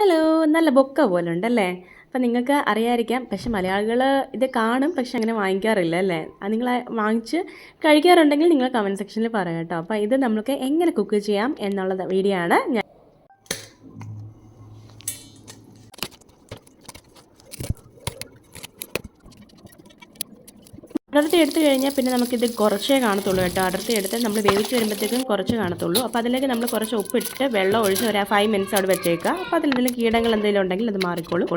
Hello, നല്ല bouquet പോലെ ഉണ്ടല്ലേ? അപ്പം നിങ്ങൾക്ക് അറിയാതിരിക്കാം, പക്ഷെ മലയാളികൾ ഇത് കാണും, പക്ഷെ അങ്ങനെ വാങ്ങിക്കാറില്ല അല്ലേ? അത് നിങ്ങൾ വാങ്ങിച്ച് കഴിക്കാറുണ്ടെങ്കിൽ നിങ്ങൾ കമൻറ്റ് സെക്ഷനിൽ പറയാം കേട്ടോ. അപ്പോൾ ഇത് നമുക്ക് എങ്ങനെ കുക്ക് ചെയ്യാം എന്നുള്ള വീഡിയോ ആണ് ഞാൻ. അടർത്തി എടുത്തു കഴിഞ്ഞാൽ പിന്നെ നമുക്കിത് കുറച്ചേ കാണത്തുള്ളൂ കേട്ടോ. അടർത്തി എടുത്ത് നമ്മൾ വേവിച്ച് വരുമ്പോഴത്തേക്കും കുറച്ച് കാണത്തുള്ളൂ. അപ്പോൾ അതിലേക്ക് നമ്മൾ കുറച്ച് ഉപ്പിട്ട് വെള്ളം ഒഴിച്ച് ഒരു 5 മിനിറ്റ്സ് അവിടെ വെച്ചേക്കുക. അപ്പോൾ അതിലെന്തെങ്കിലും കീടങ്ങൾ എന്തെങ്കിലും ഉണ്ടെങ്കിൽ അത് മാറിക്കോളും.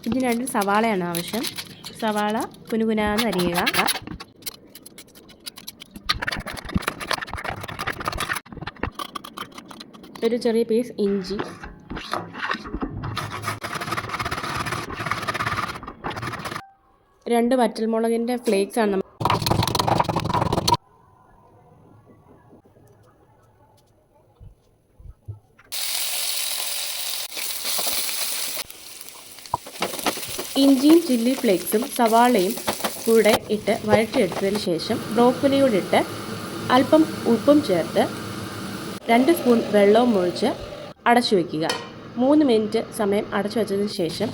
ഇതിനായിട്ട് സവാളയാണ് ആവശ്യം. സവാള കുനുകുനാന്ന് അരിയുക. ഒരു ചെറിയ പീസ് ഇഞ്ചി, രണ്ട് വറ്റൽമുളകിൻ്റെ ഫ്ലേക്സ് ആണ് ഇഞ്ചിയും ചില്ലി ഫ്ലേക്സും സവാളയും കൂടെ ഇട്ട് വഴറ്റിയെടുത്തതിന് ശേഷം ബ്രോക്കലിയോട് ഇട്ട് അല്പം ഉപ്പും ചേർത്ത് 2 സ്പൂൺ വെള്ളവും ഒഴിച്ച് അടച്ചു വയ്ക്കുക. 3 മിനിറ്റ് സമയം അടച്ചു വെച്ചതിന് ശേഷം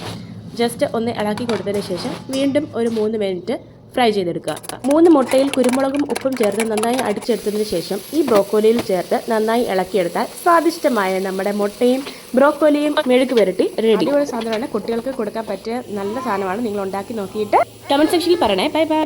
ജസ്റ്റ് ഒന്ന് ഇളക്കി കൊടുത്തതിന് ശേഷം വീണ്ടും ഒരു 3 മിനിറ്റ് ഫ്രൈ ചെയ്തെടുക്കുക. 3 മുട്ടയിൽ കുരുമുളകും ഉപ്പും ചേർത്ത് നന്നായി അടിച്ചെടുത്തതിന് ശേഷം ഈ ബ്രോക്കോലിയിൽ ചേർത്ത് നന്നായി ഇളക്കിയെടുത്താൽ സ്വാദിഷ്ടമായ നമ്മുടെ മുട്ടയും ബ്രോക്കോലിയും മെഴുക്ക് പുരട്ടി റെഡി. അടിപൊളി സാധനമാണ്, കുട്ടികൾക്ക് കൊടുക്കാൻ പറ്റിയ നല്ല സാധനമാണ്. നിങ്ങൾ ഉണ്ടാക്കി നോക്കിയിട്ട് കമൻറ്റ് സെക്ഷനിൽ പറയണേ. Bye bye.